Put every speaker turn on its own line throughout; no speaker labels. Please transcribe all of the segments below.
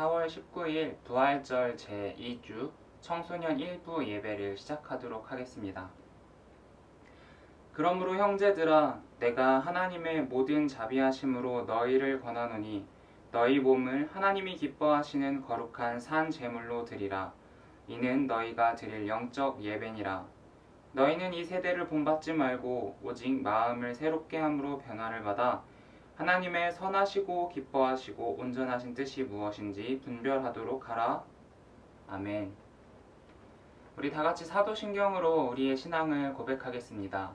4월 19일 부활절 제2주 청소년 1부 예배를 시작하도록 하겠습니다. 그러므로 형제들아, 내가 하나님의 모든 자비하심으로 너희를 권하노니 너희 몸을 하나님이 기뻐하시는 거룩한 산 제물로 드리라. 이는 너희가 드릴 영적 예배니라. 너희는 이 세대를 본받지 말고 오직 마음을 새롭게 함으로 변화를 받아 하나님의 선하시고 기뻐하시고 온전하신 뜻이 무엇인지 분별하도록 하라. 아멘. 우리 다같이 사도신경으로 우리의 신앙을 고백하겠습니다.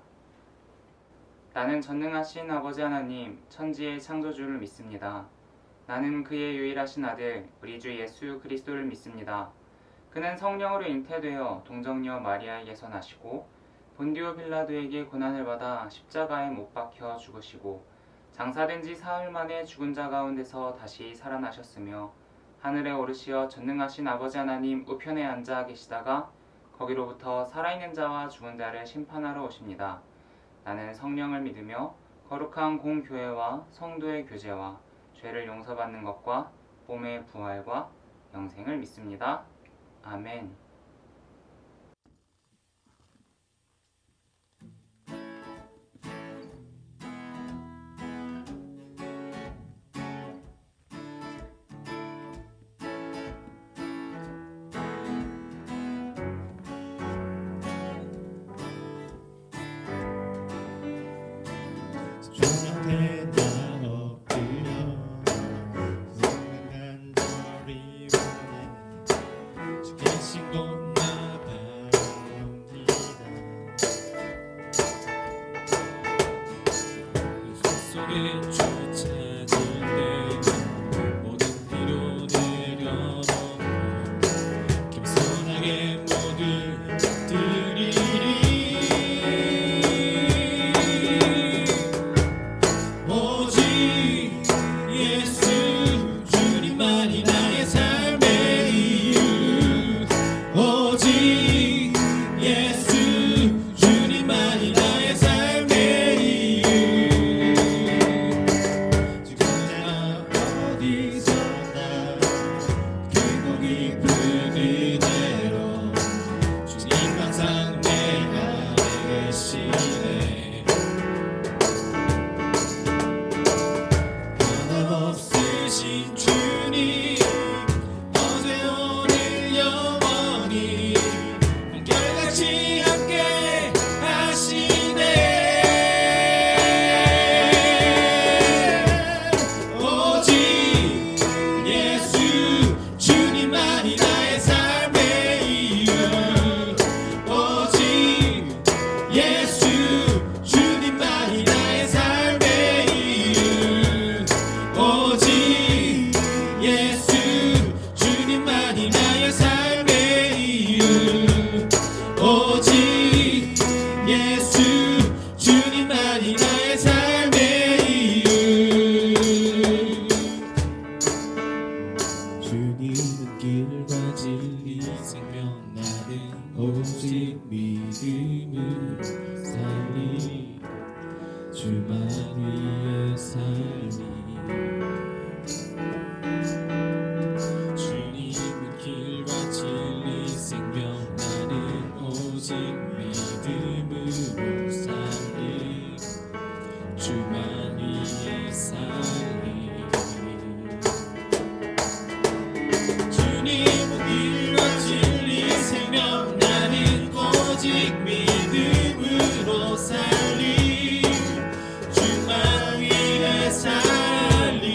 나는 전능하신 아버지 하나님, 천지의 창조주를 믿습니다. 나는 그의 유일하신 아들, 우리 주 예수 그리스도를 믿습니다. 그는 성령으로 잉태되어 동정녀 마리아에게서 나시고 본디오 빌라도에게 고난을 받아 십자가에 못 박혀 죽으시고 장사된 지 사흘 만에 죽은 자 가운데서 다시 살아나셨으며 하늘에 오르시어 전능하신 아버지 하나님 우편에 앉아 계시다가 거기로부터 살아있는 자와 죽은 자를 심판하러 오십니다. 나는 성령을 믿으며 거룩한 공교회와 성도의 교제와 죄를 용서받는 것과 몸의 부활과 영생을 믿습니다. 아멘.
주님께 나 엎드려 생각한 저리 원해 주 계신 곳 나 바라봅니다. 주 속에 주 찾을 때 모든 뒤로 내려놓고 겸손하게 모두 드리리. 주님은 길과 진리 생명 나는 오직 믿음으로 살리 주만 위해 살리. 주님은 길과 진리 생명 나는 오직 믿음으로 살리 주만 위해 살리. 오직 믿음으로 살리 주만 위해 살리.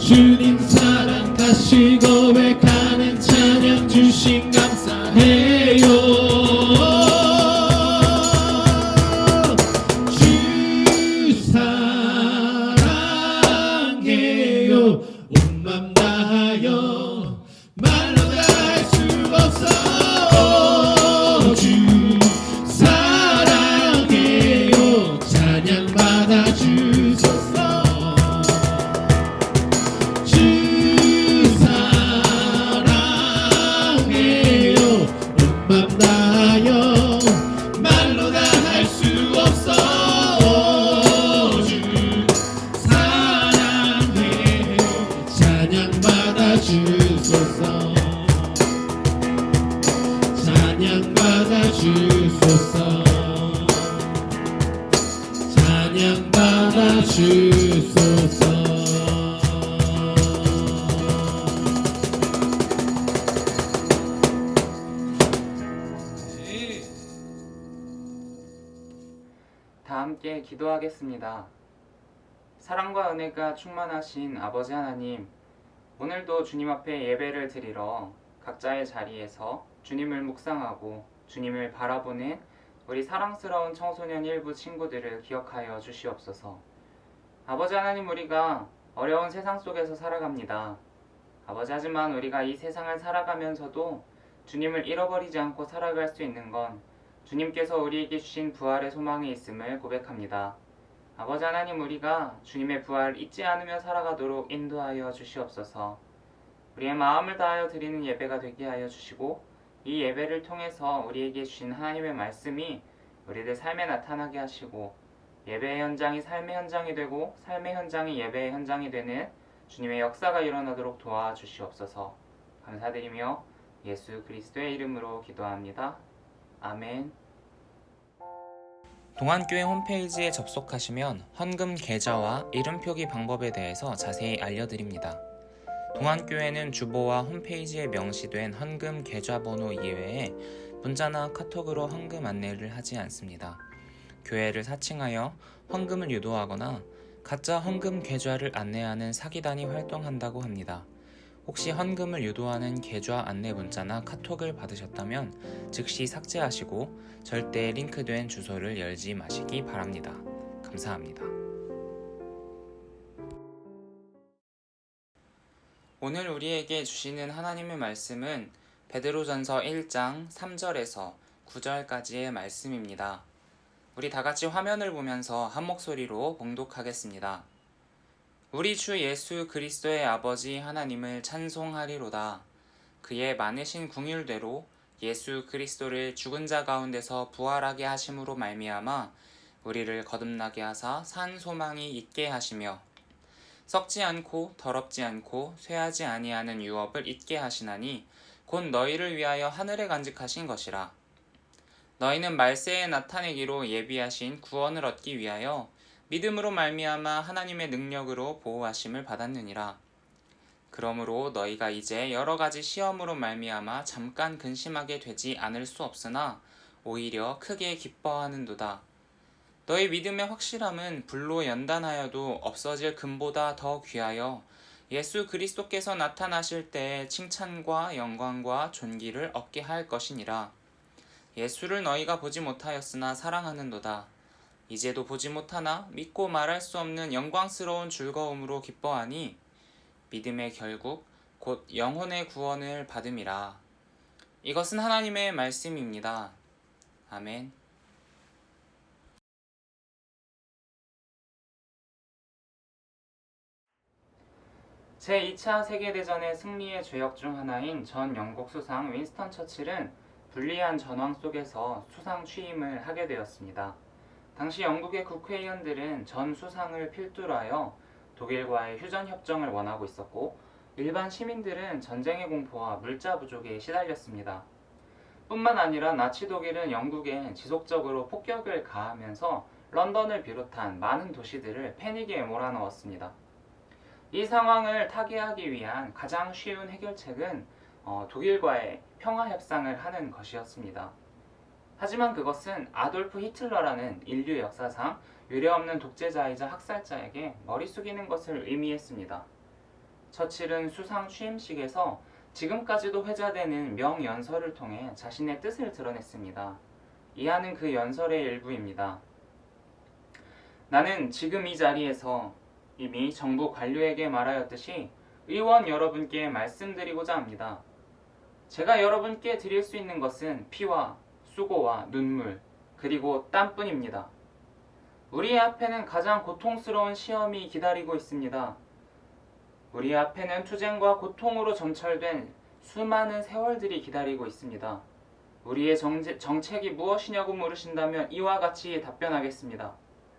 주님 사랑하시고 고백하는 찬양 주신 감사해요. 주 사랑해요. 온 맘 다하여 말로 다 할 수 없어. 주 사랑해요. 찬양 받아 주소서. 주 사랑해요. 온 맘 다하여 말로 다 할 수 없어. 주 사랑해요. 찬양 받아 주소서. 찬양 받아 주소서. 찬양 받아 주소서.
다 함께 기도하겠습니다. 사랑과 은혜가 충만하신 아버지 하나님, 오늘도 주님 앞에 예배를 드리러 각자의 자리에서 주님을 묵상하고 주님을 바라보는 우리 사랑스러운 청소년 일부 친구들을 기억하여 주시옵소서. 아버지 하나님, 우리가 어려운 세상 속에서 살아갑니다. 아버지, 하지만 우리가 이 세상을 살아가면서도 주님을 잃어버리지 않고 살아갈 수 있는 건 주님께서 우리에게 주신 부활의 소망이 있음을 고백합니다. 아버지 하나님, 우리가 주님의 부활을 잊지 않으며 살아가도록 인도하여 주시옵소서. 우리의 마음을 다하여 드리는 예배가 되게 하여 주시고, 이 예배를 통해서 우리에게 주신 하나님의 말씀이 우리들 삶에 나타나게 하시고, 예배의 현장이 삶의 현장이 되고 삶의 현장이 예배의 현장이 되는 주님의 역사가 일어나도록 도와주시옵소서. 감사드리며 예수 그리스도의 이름으로 기도합니다. 아멘. 동안교회 홈페이지에 접속하시면 헌금 계좌와 이름 표기 방법에 대해서 자세히 알려드립니다. 동안교회는 주보와 홈페이지에 명시된 헌금 계좌번호 이외에 문자나 카톡으로 헌금 안내를 하지 않습니다. 교회를 사칭하여 헌금을 유도하거나 가짜 헌금 계좌를 안내하는 사기단이 활동한다고 합니다. 혹시 헌금을 유도하는 계좌 안내 문자나 카톡을 받으셨다면 즉시 삭제하시고 절대 링크된 주소를 열지 마시기 바랍니다. 감사합니다. 오늘 우리에게 주시는 하나님의 말씀은 베드로전서 1장 3절에서 9절까지의 말씀입니다. 우리 다같이 화면을 보면서 한 목소리로 봉독하겠습니다. 우리 주 예수 그리스도의 아버지 하나님을 찬송하리로다. 그의 많으신 긍휼대로 예수 그리스도를 죽은 자 가운데서 부활하게 하심으로 말미암아 우리를 거듭나게 하사 산 소망이 있게 하시며 썩지 않고 더럽지 않고 쇠하지 아니하는 유업을 있게 하시나니 곧 너희를 위하여 하늘에 간직하신 것이라. 너희는 말세에 나타내기로 예비하신 구원을 얻기 위하여 믿음으로 말미암아 하나님의 능력으로 보호하심을 받았느니라. 그러므로 너희가 이제 여러 가지 시험으로 말미암아 잠깐 근심하게 되지 않을 수 없으나 오히려 크게 기뻐하는도다. 너희 믿음의 확실함은 불로 연단하여도 없어질 금보다 더 귀하여 예수 그리스도께서 나타나실 때에 칭찬과 영광과 존귀를 얻게 할 것이니라. 예수를 너희가 보지 못하였으나 사랑하는도다. 이제도 보지 못하나 믿고 말할 수 없는 영광스러운 즐거움으로 기뻐하니 믿음의 결국 곧 영혼의 구원을 받음이라. 이것은 하나님의 말씀입니다. 아멘. 제2차 세계대전의 승리의 죄역 중 하나인 전 영국 수상 윈스턴 처칠은 불리한 전황 속에서 수상 취임을 하게 되었습니다. 당시 영국의 국회의원들은 전 수상을 필두로 하여 독일과의 휴전협정을 원하고 있었고, 일반 시민들은 전쟁의 공포와 물자 부족에 시달렸습니다. 뿐만 아니라 나치 독일은 영국에 지속적으로 폭격을 가하면서 런던을 비롯한 많은 도시들을 패닉에 몰아넣었습니다. 이 상황을 타개하기 위한 가장 쉬운 해결책은 독일과의 평화협상을 하는 것이었습니다. 하지만 그것은 아돌프 히틀러라는 인류 역사상 유례없는 독재자이자 학살자에게 머리 숙이는 것을 의미했습니다. 처칠은 수상 취임식에서 지금까지도 회자되는 명연설을 통해 자신의 뜻을 드러냈습니다. 이하는 그 연설의 일부입니다. 나는 지금 이 자리에서 이미 정부 관료에게 말하였듯이 의원 여러분께 말씀드리고자 합니다. 제가 여러분께 드릴 수 있는 것은 피와 수고와 눈물 그리고 땀뿐입니다. 우리의 앞에는 가장 고통스러운 시험이 기다리고 있습니다. 우리 앞에는 투쟁과 고통으로 점철된 수많은 세월들이 기다리고 있습니다. 우리의 정책이 무엇이냐고 물으신다면 이와 같이 답변하겠습니다.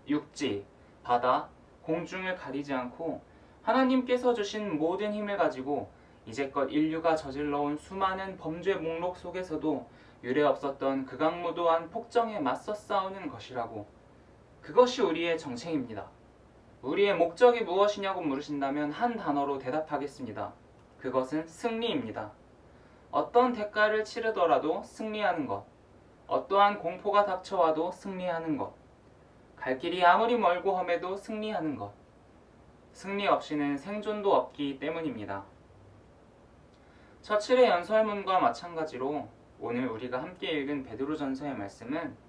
육지, 바다, 공중을 가리지 않고 하나님께서 주신 모든 힘을 가지고 이제껏 인류가 저질러온 수많은 범죄 목록 속에서도 유례없었던 극악무도한 폭정에 맞서 싸우는 것이라고. 그것이 우리의 정책입니다. 우리의 목적이 무엇이냐고 물으신다면 한 단어로 대답하겠습니다. 그것은 승리입니다. 어떤 대가를 치르더라도 승리하는 것, 어떠한 공포가 닥쳐와도 승리하는 것, 갈 길이 아무리 멀고 험해도 승리하는 것, 승리 없이는 생존도 없기 때문입니다. 처칠의 연설문과 마찬가지로 오늘 우리가 함께 읽은 베드로전서의 말씀은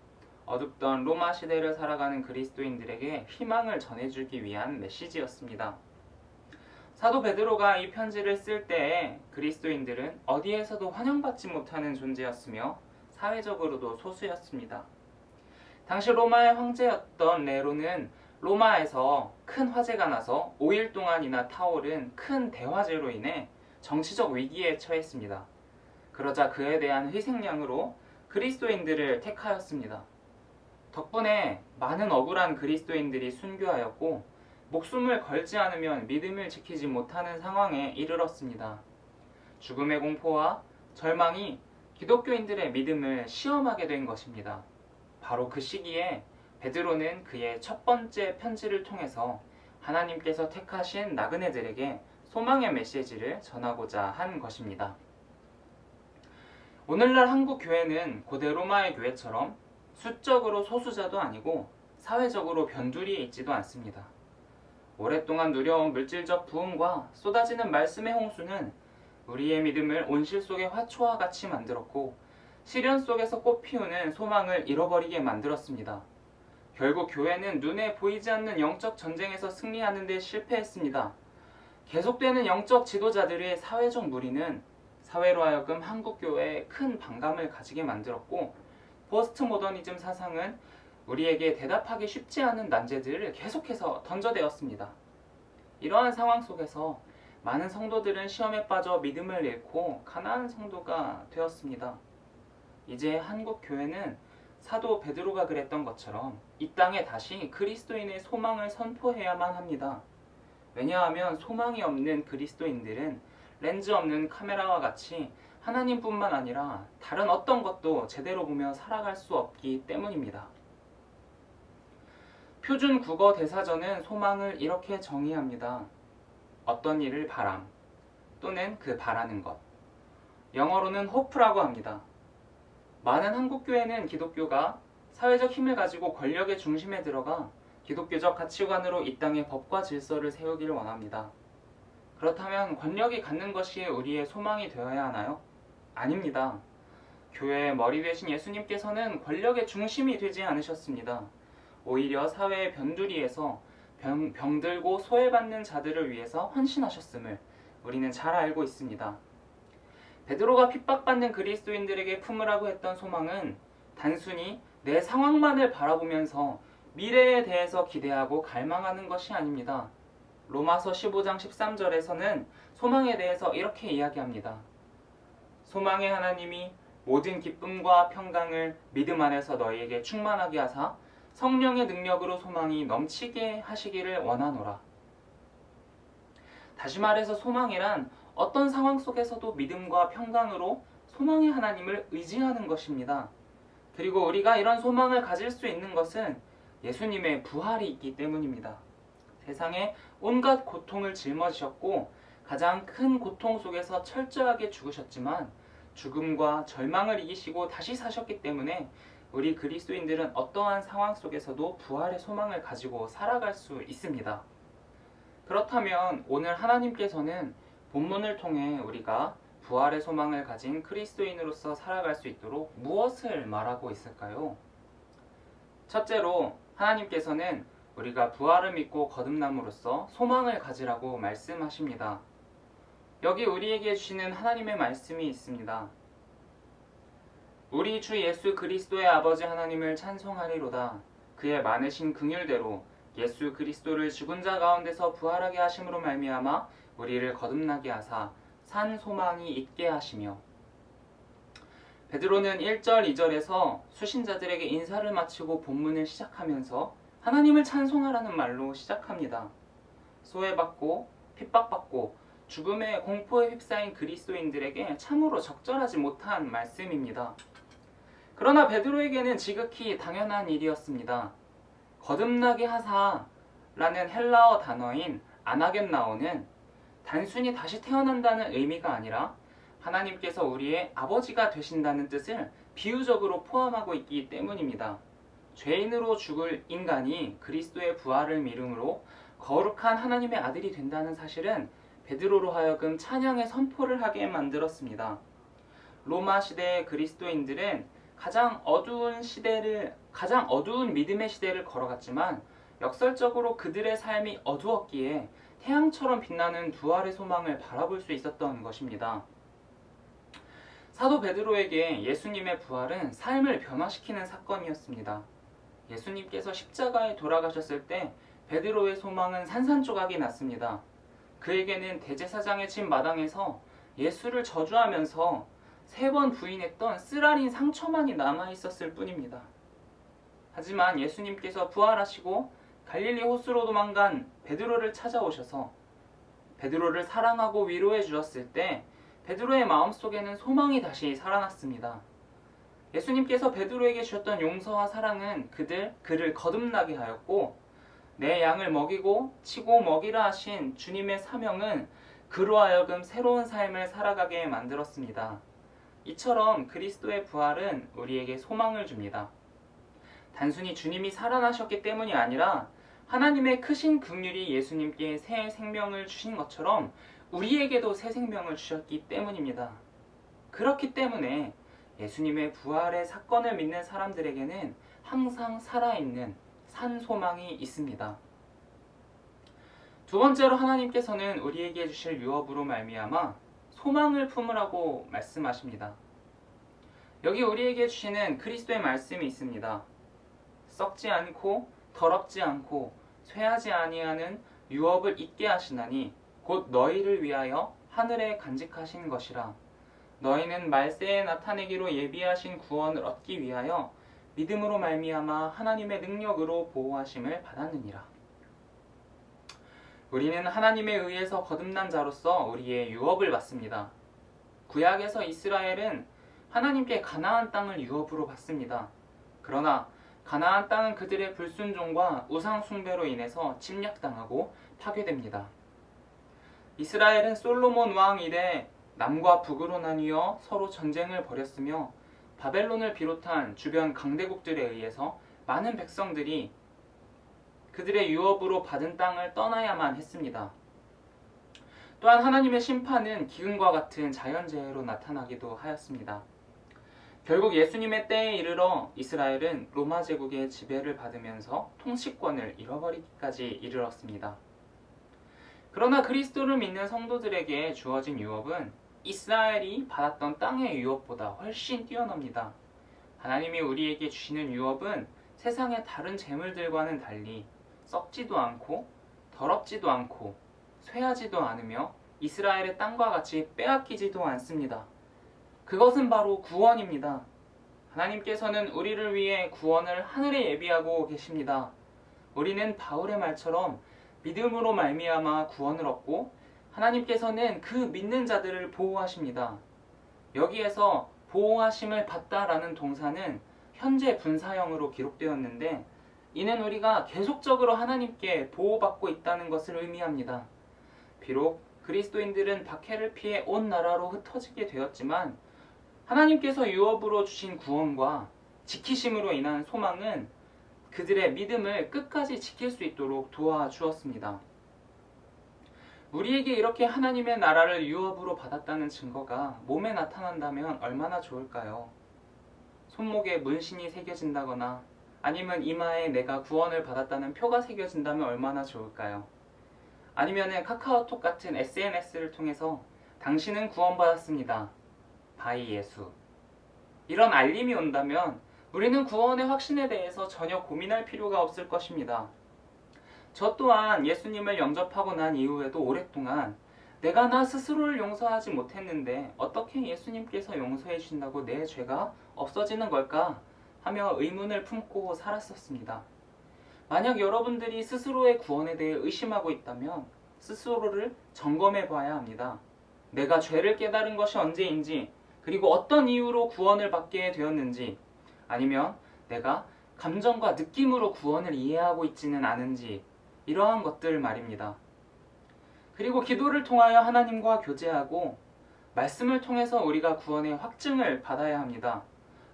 어둡던 로마 시대를 살아가는 그리스도인들에게 희망을 전해주기 위한 메시지였습니다. 사도 베드로가 이 편지를 쓸 때에 그리스도인들은 어디에서도 환영받지 못하는 존재였으며 사회적으로도 소수였습니다. 당시 로마의 황제였던 네로는 로마에서 큰 화재가 나서 5일 동안이나 타오른 큰 대화재로 인해 정치적 위기에 처했습니다. 그러자 그에 대한 희생양으로 그리스도인들을 택하였습니다. 덕분에 많은 억울한 그리스도인들이 순교하였고 목숨을 걸지 않으면 믿음을 지키지 못하는 상황에 이르렀습니다. 죽음의 공포와 절망이 기독교인들의 믿음을 시험하게 된 것입니다. 바로 그 시기에 베드로는 그의 첫 번째 편지를 통해서 하나님께서 택하신 나그네들에게 소망의 메시지를 전하고자 한 것입니다. 오늘날 한국 교회는 고대 로마의 교회처럼 수적으로 소수자도 아니고 사회적으로 변두리에 있지도 않습니다. 오랫동안 누려온 물질적 부흥과 쏟아지는 말씀의 홍수는 우리의 믿음을 온실 속의 화초와 같이 만들었고 시련 속에서 꽃피우는 소망을 잃어버리게 만들었습니다. 결국 교회는 눈에 보이지 않는 영적 전쟁에서 승리하는 데 실패했습니다. 계속되는 영적 지도자들의 사회적 무리는 사회로 하여금 한국교회에 큰 반감을 가지게 만들었고 포스트 모더니즘 사상은 우리에게 대답하기 쉽지 않은 난제들을 계속해서 던져대었습니다. 이러한 상황 속에서 많은 성도들은 시험에 빠져 믿음을 잃고 가난한 성도가 되었습니다. 이제 한국 교회는 사도 베드로가 그랬던 것처럼 이 땅에 다시 그리스도인의 소망을 선포해야만 합니다. 왜냐하면 소망이 없는 그리스도인들은 렌즈 없는 카메라와 같이 하나님뿐만 아니라 다른 어떤 것도 제대로 보며 살아갈 수 없기 때문입니다. 표준 국어 대사전은 소망을 이렇게 정의합니다. 어떤 일을 바람 또는 그 바라는 것. 영어로는 hope라고 합니다. 많은 한국교회는 기독교가 사회적 힘을 가지고 권력의 중심에 들어가 기독교적 가치관으로 이 땅에 법과 질서를 세우기를 원합니다. 그렇다면 권력이 갖는 것이 우리의 소망이 되어야 하나요? 아닙니다. 교회의 머리 되신 예수님께서는 권력의 중심이 되지 않으셨습니다. 오히려 사회의 변두리에서 병들고 소외받는 자들을 위해서 헌신하셨음을 우리는 잘 알고 있습니다. 베드로가 핍박받는 그리스도인들에게 품으라고 했던 소망은 단순히 내 상황만을 바라보면서 미래에 대해서 기대하고 갈망하는 것이 아닙니다. 로마서 15장 13절에서는 소망에 대해서 이렇게 이야기합니다. 소망의 하나님이 모든 기쁨과 평강을 믿음 안에서 너희에게 충만하게 하사 성령의 능력으로 소망이 넘치게 하시기를 원하노라. 다시 말해서 소망이란 어떤 상황 속에서도 믿음과 평강으로 소망의 하나님을 의지하는 것입니다. 그리고 우리가 이런 소망을 가질 수 있는 것은 예수님의 부활이 있기 때문입니다. 세상에 온갖 고통을 짊어지셨고 가장 큰 고통 속에서 철저하게 죽으셨지만 죽음과 절망을 이기시고 다시 사셨기 때문에 우리 그리스도인들은 어떠한 상황 속에서도 부활의 소망을 가지고 살아갈 수 있습니다. 그렇다면 오늘 하나님께서는 본문을 통해 우리가 부활의 소망을 가진 그리스도인으로서 살아갈 수 있도록 무엇을 말하고 있을까요? 첫째로 하나님께서는 우리가 부활을 믿고 거듭남으로써 소망을 가지라고 말씀하십니다. 여기 우리에게 주시는 하나님의 말씀이 있습니다. 우리 주 예수 그리스도의 아버지 하나님을 찬송하리로다. 그의 많으신 긍휼대로 예수 그리스도를 죽은 자 가운데서 부활하게 하심으로 말미암아 우리를 거듭나게 하사 산 소망이 있게 하시며. 베드로는 1절 2절에서 수신자들에게 인사를 마치고 본문을 시작하면서 하나님을 찬송하라는 말로 시작합니다. 소외받고 핍박받고 죽음의 공포에 휩싸인 그리스도인들에게 참으로 적절하지 못한 말씀입니다. 그러나 베드로에게는 지극히 당연한 일이었습니다. 거듭나게 하사라는 헬라어 단어인 아나겐나오는 단순히 다시 태어난다는 의미가 아니라 하나님께서 우리의 아버지가 되신다는 뜻을 비유적으로 포함하고 있기 때문입니다. 죄인으로 죽을 인간이 그리스도의 부활을 믿음으로 거룩한 하나님의 아들이 된다는 사실은 베드로로 하여금 찬양의 선포를 하게 만들었습니다. 로마 시대의 그리스도인들은 가장 어두운 믿음의 시대를 걸어갔지만 역설적으로 그들의 삶이 어두웠기에 태양처럼 빛나는 부활의 소망을 바라볼 수 있었던 것입니다. 사도 베드로에게 예수님의 부활은 삶을 변화시키는 사건이었습니다. 예수님께서 십자가에 돌아가셨을 때 베드로의 소망은 산산조각이 났습니다. 그에게는 대제사장의 집 마당에서 예수를 저주하면서 3번 부인했던 쓰라린 상처만이 남아있었을 뿐입니다. 하지만 예수님께서 부활하시고 갈릴리 호수로 도망간 베드로를 찾아오셔서 베드로를 사랑하고 위로해 주었을 때 베드로의 마음속에는 소망이 다시 살아났습니다. 예수님께서 베드로에게 주셨던 용서와 사랑은 그를 거듭나게 하였고, 내 양을 먹이고 치고 먹이라 하신 주님의 사명은 그로 하여금 새로운 삶을 살아가게 만들었습니다. 이처럼 그리스도의 부활은 우리에게 소망을 줍니다. 단순히 주님이 살아나셨기 때문이 아니라 하나님의 크신 긍휼이 예수님께 새 생명을 주신 것처럼 우리에게도 새 생명을 주셨기 때문입니다. 그렇기 때문에 예수님의 부활의 사건을 믿는 사람들에게는 항상 살아있는 산 소망이 있습니다. 두 번째로 하나님께서는 우리에게 주실 유업으로 말미암아 소망을 품으라고 말씀하십니다. 여기 우리에게 주시는 그리스도의 말씀이 있습니다. 썩지 않고 더럽지 않고 쇠하지 아니하는 유업을 있게 하시나니 곧 너희를 위하여 하늘에 간직하신 것이라. 너희는 말세에 나타내기로 예비하신 구원을 얻기 위하여 믿음으로 말미암아 하나님의 능력으로 보호하심을 받았느니라. 우리는 하나님에 의해서 거듭난 자로서 우리의 유업을 받습니다. 구약에서 이스라엘은 하나님께 가나안 땅을 유업으로 받습니다. 그러나 가나안 땅은 그들의 불순종과 우상 숭배로 인해서 침략당하고 파괴됩니다. 이스라엘은 솔로몬 왕 이래 남과 북으로 나뉘어 서로 전쟁을 벌였으며 바벨론을 비롯한 주변 강대국들에 의해서 많은 백성들이 그들의 유업으로 받은 땅을 떠나야만 했습니다. 또한 하나님의 심판은 기근과 같은 자연재해로 나타나기도 하였습니다. 결국 예수님의 때에 이르러 이스라엘은 로마 제국의 지배를 받으면서 통치권을 잃어버리기까지 이르렀습니다. 그러나 그리스도를 믿는 성도들에게 주어진 유업은 이스라엘이 받았던 땅의 유업보다 훨씬 뛰어납니다. 하나님이 우리에게 주시는 유업은 세상의 다른 재물들과는 달리 썩지도 않고 더럽지도 않고 쇠하지도 않으며 이스라엘의 땅과 같이 빼앗기지도 않습니다. 그것은 바로 구원입니다. 하나님께서는 우리를 위해 구원을 하늘에 예비하고 계십니다. 우리는 바울의 말처럼 믿음으로 말미암아 구원을 얻고 하나님께서는 그 믿는 자들을 보호하십니다. 여기에서 보호하심을 받다라는 동사는 현재 분사형으로 기록되었는데 이는 우리가 계속적으로 하나님께 보호받고 있다는 것을 의미합니다. 비록 그리스도인들은 박해를 피해 온 나라로 흩어지게 되었지만 하나님께서 유업으로 주신 구원과 지키심으로 인한 소망은 그들의 믿음을 끝까지 지킬 수 있도록 도와주었습니다. 우리에게 이렇게 하나님의 나라를 유업으로 받았다는 증거가 몸에 나타난다면 얼마나 좋을까요? 손목에 문신이 새겨진다거나 아니면 이마에 내가 구원을 받았다는 표가 새겨진다면 얼마나 좋을까요? 아니면 카카오톡 같은 SNS를 통해서 당신은 구원받았습니다. 바이 예수. 이런 알림이 온다면 우리는 구원의 확신에 대해서 전혀 고민할 필요가 없을 것입니다. 저 또한 예수님을 영접하고 난 이후에도 오랫동안 내가 나 스스로를 용서하지 못했는데 어떻게 예수님께서 용서해 주신다고 내 죄가 없어지는 걸까 하며 의문을 품고 살았었습니다. 만약 여러분들이 스스로의 구원에 대해 의심하고 있다면 스스로를 점검해 봐야 합니다. 내가 죄를 깨달은 것이 언제인지, 그리고 어떤 이유로 구원을 받게 되었는지, 아니면 내가 감정과 느낌으로 구원을 이해하고 있지는 않은지, 이러한 것들 말입니다. 그리고 기도를 통하여 하나님과 교제하고 말씀을 통해서 우리가 구원의 확증을 받아야 합니다.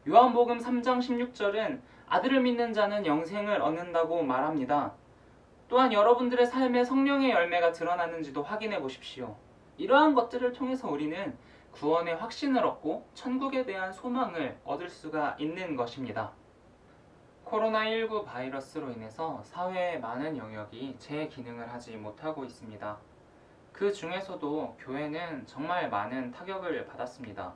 요한복음 3장 16절은 아들을 믿는 자는 영생을 얻는다고 말합니다. 또한 여러분들의 삶에 성령의 열매가 드러나는지도 확인해 보십시오. 이러한 것들을 통해서 우리는 구원의 확신을 얻고 천국에 대한 소망을 얻을 수가 있는 것입니다. 코로나19 바이러스로 인해서 사회의 많은 영역이 제 기능을 하지 못하고 있습니다. 그 중에서도 교회는 정말 많은 타격을 받았습니다.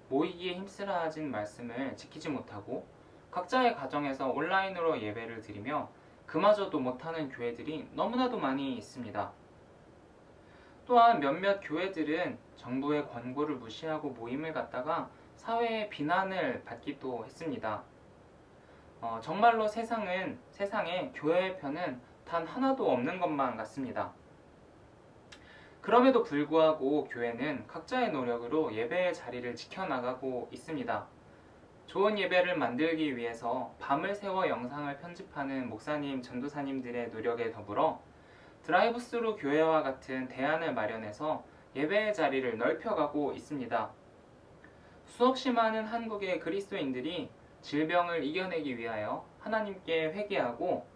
모이기에 힘쓰라진 말씀을 지키지 못하고 각자의 가정에서 온라인으로 예배를 드리며 그마저도 못하는 교회들이 너무나도 많이 있습니다. 또한 몇몇 교회들은 정부의 권고를 무시하고 모임을 갖다가 사회의 비난을 받기도 했습니다. 정말로 세상에 교회의 편은 단 하나도 없는 것만 같습니다. 그럼에도 불구하고 교회는 각자의 노력으로 예배의 자리를 지켜나가고 있습니다. 좋은 예배를 만들기 위해서 밤을 새워 영상을 편집하는 목사님, 전도사님들의 노력에 더불어 드라이브스루 교회와 같은 대안을 마련해서 예배의 자리를 넓혀가고 있습니다. 수없이 많은 한국의 그리스도인들이 질병을 이겨내기 위하여 하나님께 회개하고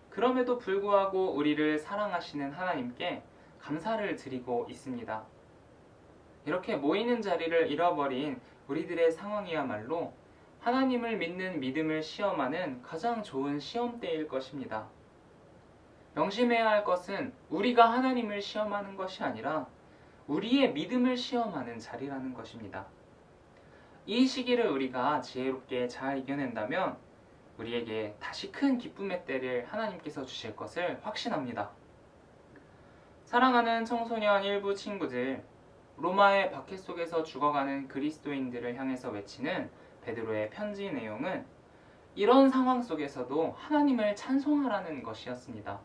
그럼에도 불구하고 우리를 사랑하시는 하나님께 감사를 드리고 있습니다. 이렇게 모이는 자리를 잃어버린 우리들의 상황이야말로 하나님을 믿는 믿음을 시험하는 가장 좋은 시험대일 것입니다. 명심해야 할 것은 우리가 하나님을 시험하는 것이 아니라 우리의 믿음을 시험하는 자리라는 것입니다. 이 시기를 우리가 지혜롭게 잘 이겨낸다면 우리에게 다시 큰 기쁨의 때를 하나님께서 주실 것을 확신합니다. 사랑하는 청소년 일부 친구들, 로마의 박해 속에서 죽어가는 그리스도인들을 향해서 외치는 베드로의 편지 내용은 이런 상황 속에서도 하나님을 찬송하라는 것이었습니다.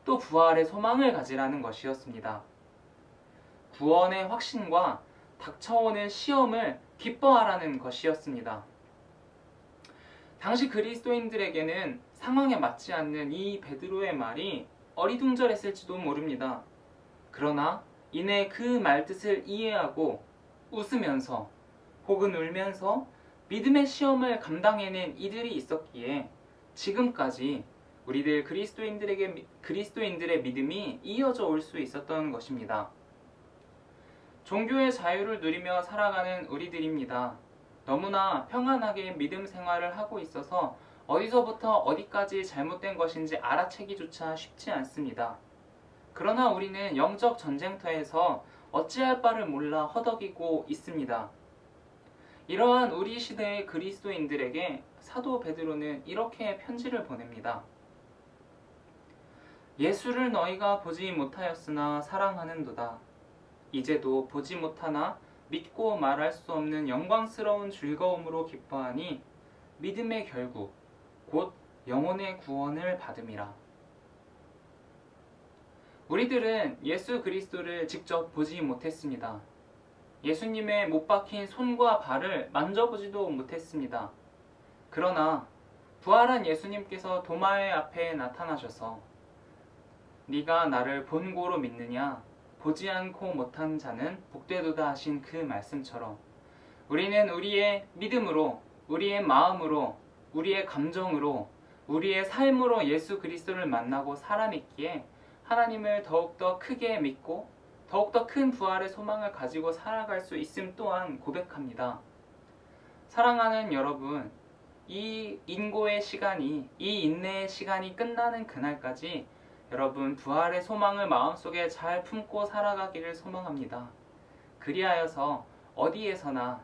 또 부활의 소망을 가지라는 것이었습니다. 구원의 확신과 닥쳐오는 시험을 기뻐하라는 것이었습니다. 당시 그리스도인들에게는 상황에 맞지 않는 이 베드로의 말이 어리둥절했을지도 모릅니다. 그러나 이내 그 말뜻을 이해하고 웃으면서 혹은 울면서 믿음의 시험을 감당해낸 이들이 있었기에 지금까지 우리들 그리스도인들의 믿음이 이어져 올 수 있었던 것입니다. 종교의 자유를 누리며 살아가는 우리들입니다. 너무나 평안하게 믿음 생활을 하고 있어서 어디서부터 어디까지 잘못된 것인지 알아채기조차 쉽지 않습니다. 그러나 우리는 영적 전쟁터에서 어찌할 바를 몰라 허덕이고 있습니다. 이러한 우리 시대의 그리스도인들에게 사도 베드로는 이렇게 편지를 보냅니다. 예수를 너희가 보지 못하였으나 사랑하는도다. 이제도 보지 못하나 믿고 말할 수 없는 영광스러운 즐거움으로 기뻐하니 믿음의 결국 곧 영혼의 구원을 받음이라. 우리들은 예수 그리스도를 직접 보지 못했습니다. 예수님의 못 박힌 손과 발을 만져보지도 못했습니다. 그러나 부활한 예수님께서 도마의 앞에 나타나셔서 네가 나를 본고로 믿느냐? 보지 않고 못한 자는 복되도다 하신 그 말씀처럼 우리는 우리의 믿음으로, 우리의 마음으로, 우리의 감정으로, 우리의 삶으로 예수 그리스도를 만나고 살아냈기에 하나님을 더욱더 크게 믿고 더욱더 큰 부활의 소망을 가지고 살아갈 수 있음 또한 고백합니다. 사랑하는 여러분, 이 인고의 시간이, 이 인내의 시간이 끝나는 그날까지 여러분 부활의 소망을 마음속에 잘 품고 살아가기를 소망합니다. 그리하여서 어디에서나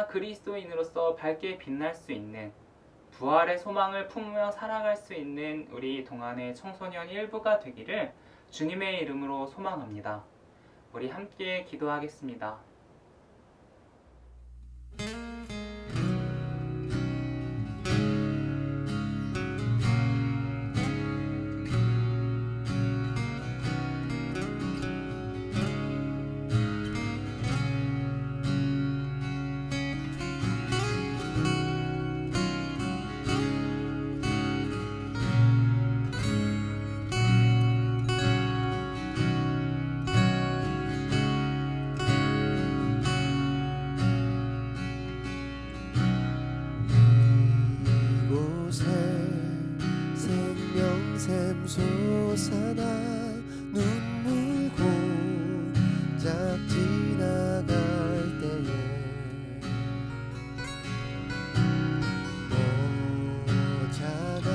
그리스도인으로서 밝게 빛날 수 있는 부활의 소망을 품으며 살아갈 수 있는 우리 동안의 청소년 일부가 되기를 주님의 이름으로 소망합니다. 우리 함께 기도하겠습니다.
샘솟아나 눈물 고작 지나갈 때에 오잖아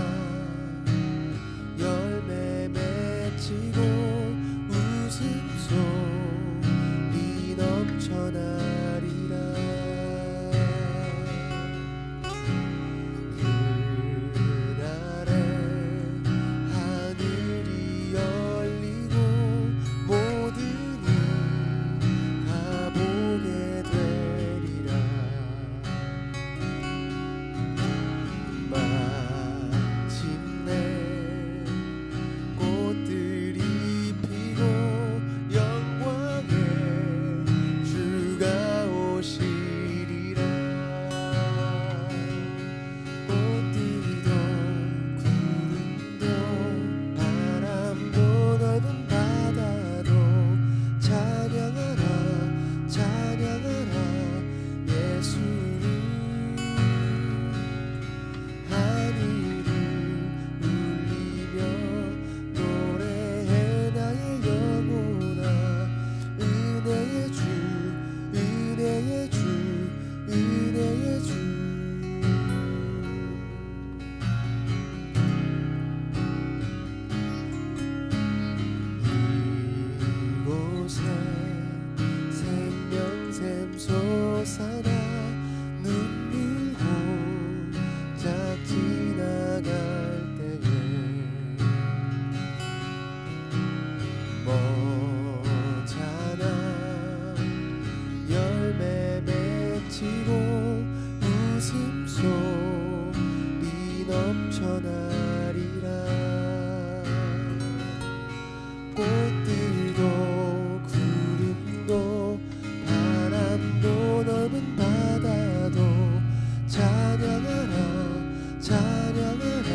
열매 맺히고 웃음소리 넘쳐나리라. 솟아나 눈물 고작 지나갈 때에 뭐잖아 열매 맺히고 웃음소리 넘쳐나리라. 꽃들도 구름도 바람도 넓은 바다도 찬양하라 찬양하라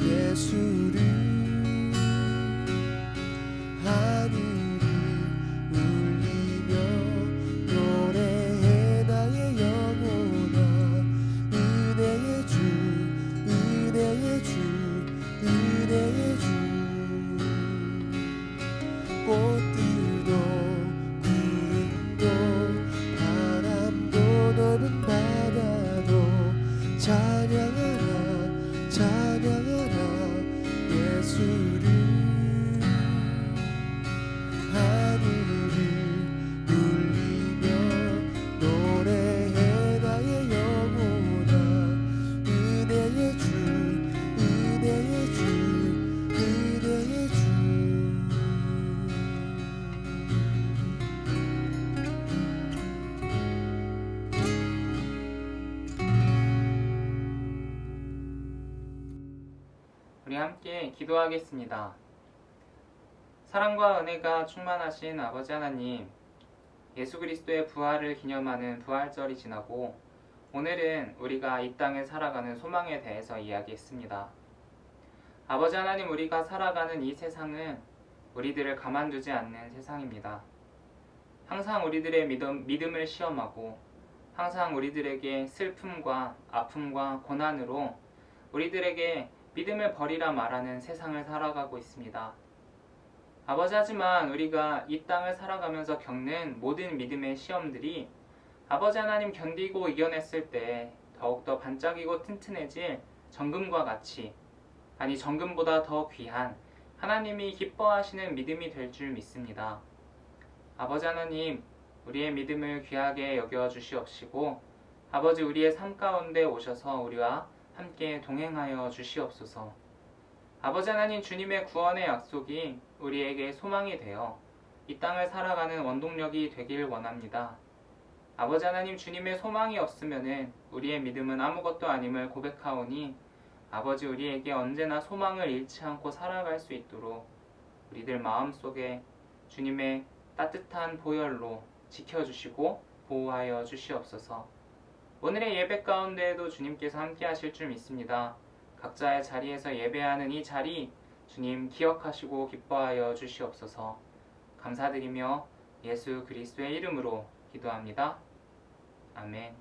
예수를. 하늘이 울리며 노래해 나의 영혼아. 은혜의 주 은혜의 주 은혜의 주. 꽃들도 구름도 바람도 넓은 바다도 찬양하라 찬양하라 예수를. 하늘을 울리며 노래해 나의 영혼아. 은혜의 주 은혜의 주 은혜의 주.
우리 함께 기도하겠습니다. 사랑과 은혜가 충만하신 아버지 하나님, 예수 그리스도의 부활을 기념하는 부활절이 지나고 오늘은 우리가 이 땅에 살아가는 소망에 대해서 이야기했습니다. 아버지 하나님, 우리가 살아가는 이 세상은 우리들을 가만두지 않는 세상입니다. 항상 우리들의 믿음을 시험하고 항상 우리들에게 슬픔과 아픔과 고난으로 우리들에게 믿음을 버리라 말하는 세상을 살아가고 있습니다. 아버지, 하지만 우리가 이 땅을 살아가면서 겪는 모든 믿음의 시험들이 아버지 하나님 견디고 이겨냈을 때 더욱더 반짝이고 튼튼해질 정금과 같이, 아니 정금보다 더 귀한 하나님이 기뻐하시는 믿음이 될 줄 믿습니다. 아버지 하나님, 우리의 믿음을 귀하게 여겨 주시옵시고 아버지, 우리의 삶 가운데 오셔서 우리와 함께 동행하여 주시옵소서. 아버지 하나님, 주님의 구원의 약속이 우리에게 소망이 되어 이 땅을 살아가는 원동력이 되길 원합니다. 아버지 하나님, 주님의 소망이 없으면 우리의 믿음은 아무것도 아님을 고백하오니 아버지, 우리에게 언제나 소망을 잃지 않고 살아갈 수 있도록 우리들 마음속에 주님의 따뜻한 보혈로 지켜주시고 보호하여 주시옵소서. 오늘의 예배 가운데에도 주님께서 함께 하실 줄 믿습니다. 각자의 자리에서 예배하는 이 자리 주님 기억하시고 기뻐하여 주시옵소서. 감사드리며 예수 그리스도의 이름으로 기도합니다. 아멘.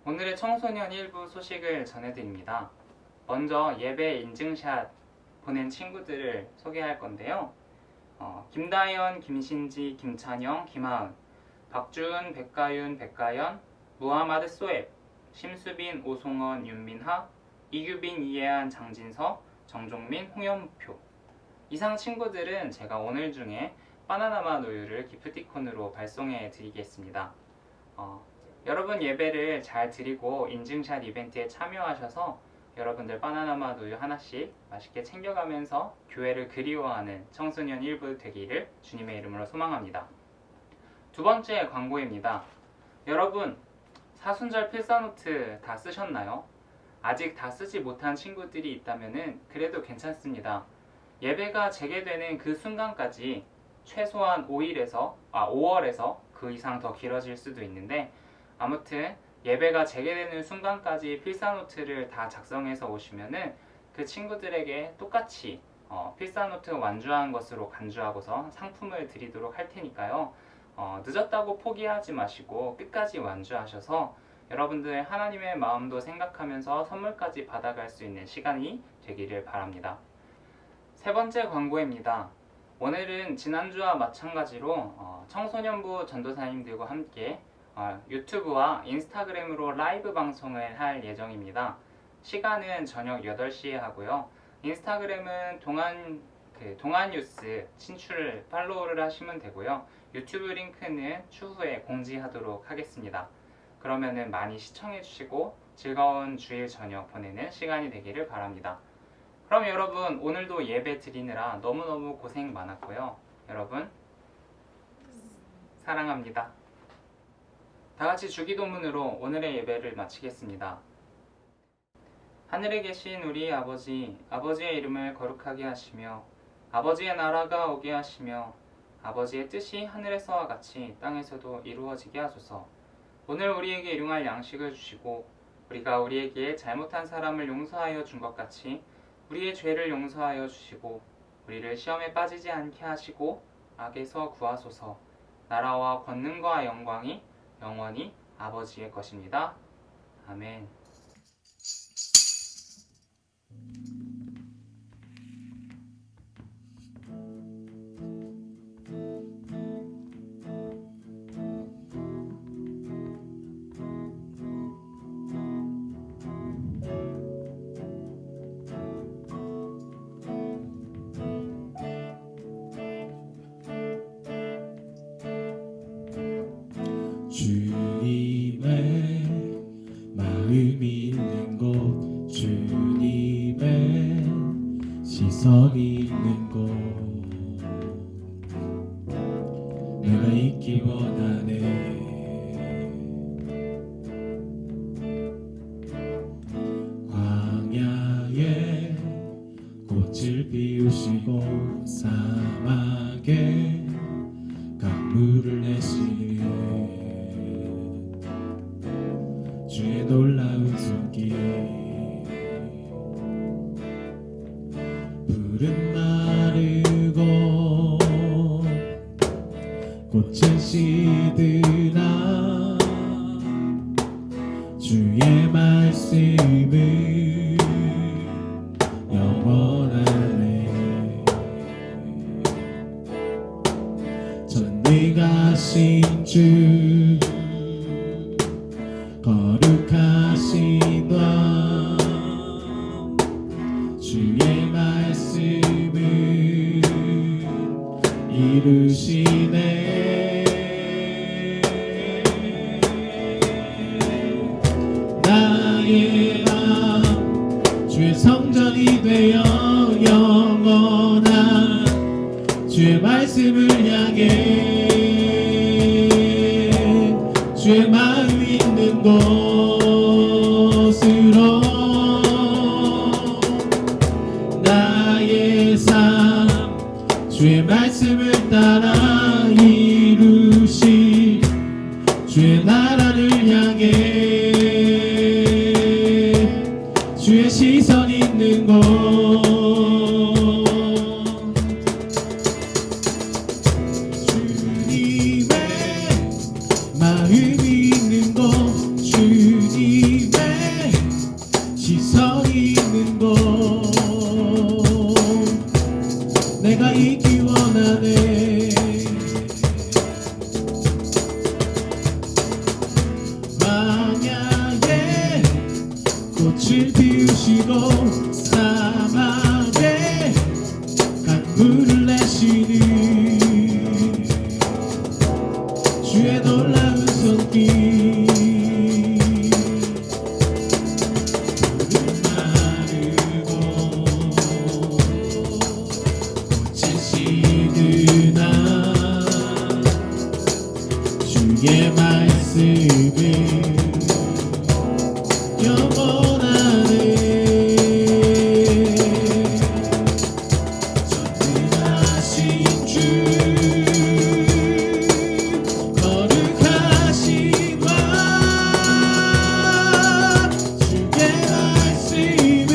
오늘의 청소년 일부 소식을 전해드립니다. 먼저 예배 인증샷 보낸 친구들을 소개할 건데요. 김다현, 김신지, 김찬영, 김하은, 박주은, 백가윤, 백가연, 무하마드 소앱, 심수빈, 오송원, 윤민하, 이규빈, 이예한, 장진서, 정종민, 홍현표. 이상 친구들은 제가 오늘 중에 바나나맛 우유를 기프티콘으로 발송해 드리겠습니다. 여러분 예배를 잘 드리고 인증샷 이벤트에 참여하셔서 여러분들 바나나맛 우유 하나씩 맛있게 챙겨가면서 교회를 그리워하는 청소년 일부 되기를 주님의 이름으로 소망합니다. 두 번째 광고입니다. 여러분, 사순절 필사노트 다 쓰셨나요? 아직 다 쓰지 못한 친구들이 있다면 그래도 괜찮습니다. 예배가 재개되는 그 순간까지 최소한 5월에서 그 이상 더 길어질 수도 있는데, 아무튼 예배가 재개되는 순간까지 필사노트를 다 작성해서 오시면은 그 친구들에게 똑같이 필사노트 완주한 것으로 간주하고서 상품을 드리도록 할 테니까요. 늦었다고 포기하지 마시고 끝까지 완주하셔서 여러분들 하나님의 마음도 생각하면서 선물까지 받아갈 수 있는 시간이 되기를 바랍니다. 세 번째 광고입니다. 오늘은 지난주와 마찬가지로 청소년부 전도사님들과 함께 유튜브와 인스타그램으로 라이브 방송을 할 예정입니다. 시간은 저녁 8시에 하고요. 인스타그램은 동안뉴스 친추를 팔로우를 하시면 되고요. 유튜브 링크는 추후에 공지하도록 하겠습니다. 그러면은 많이 시청해 주시고 즐거운 주일 저녁 보내는 시간이 되기를 바랍니다. 그럼 여러분, 오늘도 예배 드리느라 너무너무 고생 많았고요. 여러분 사랑합니다. 다같이 주기도문으로 오늘의 예배를 마치겠습니다. 하늘에 계신 우리 아버지, 아버지의 이름을 거룩하게 하시며 아버지의 나라가 오게 하시며 아버지의 뜻이 하늘에서와 같이 땅에서도 이루어지게 하소서. 오늘 우리에게 일용할 양식을 주시고 우리가 우리에게 잘못한 사람을 용서하여 준 것 같이 우리의 죄를 용서하여 주시고 우리를 시험에 빠지지 않게 하시고 악에서 구하소서. 나라와 권능과 영광이 영원히 아버지의 것입니다. 아멘.
주님의 마음이 있는 곳, 주님의 시선이 있는 곳, 내가 있기 원하네. 광야에 꽃을 피우시고 사막에 강물을 내시네. 주의 놀라운 손길, 푸른 마르고 꽃은 시드나 주의 말씀을 주 거룩하신 왕 주의 말씀을 이루시네. 나의 맘 주의 성전이 되어 영원한 주의 말씀을 향해 주의 마음 있는 곳으로 나의 삶 주의 말씀을 따라 이루시 주의 나라를 향해 주의 시선 있는 곳 주님의 마음이 있는 곳 주님의 시선이 있는 곳 내가 있기 원하네. 광야에 꽃을 피우시고 사막에 강물을 내시는 주의 놀라운 손길 마르고 꽃이 시드나 주의 말씀을 영원하네. 전능하신 주 거룩하신 왕 주의 말씀을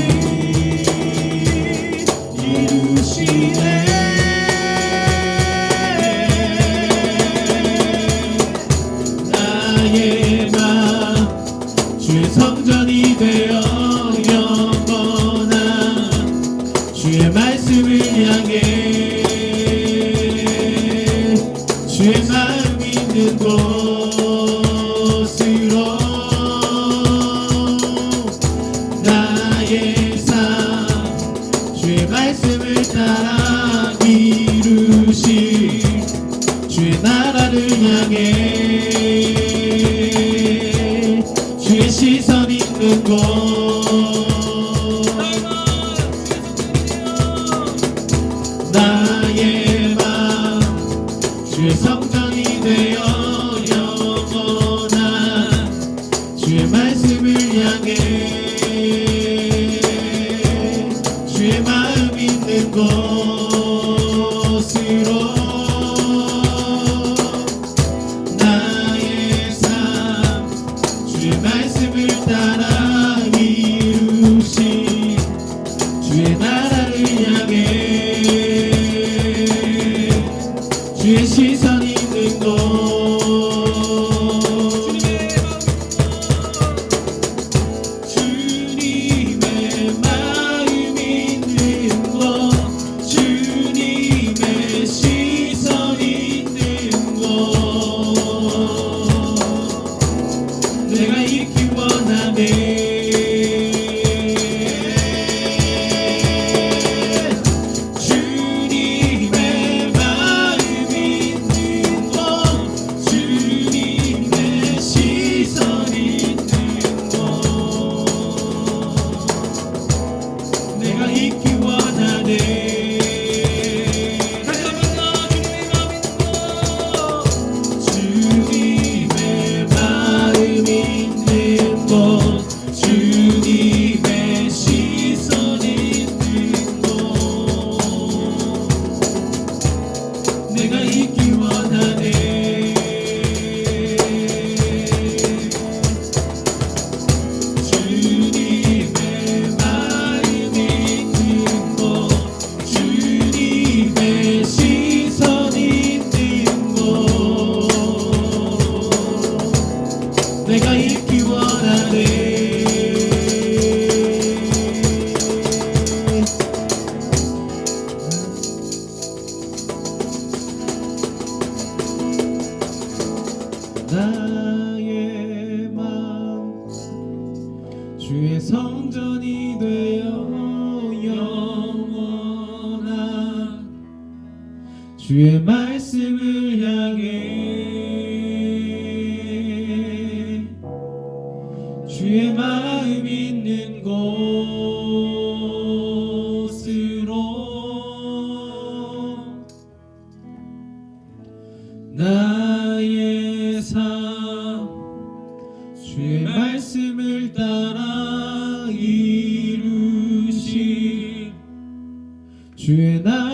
이루시네. 나의 맘 주의 성전이 되어 영원한 주의 말씀을 향해 주의 마음 있는 곳으로 나의 삶 주의 말씀을 따라 이루시 주의 나라를 향해 주의 시선 있는 곳 나의 맘 주의 성전이 되어 영원한 주의 말씀을 향해 주의 마음 있는 곳으로 나의 삶 주의 말씀을 따라 이루시 주의 나라를 향해 주의 시선 있는 곳 주님의 마음 있는 곳 주님의 시선 주의 말씀을 향해 주의 마음 있는 곳으로 나의 삶 주의 말씀을 따라 이루신 주의 나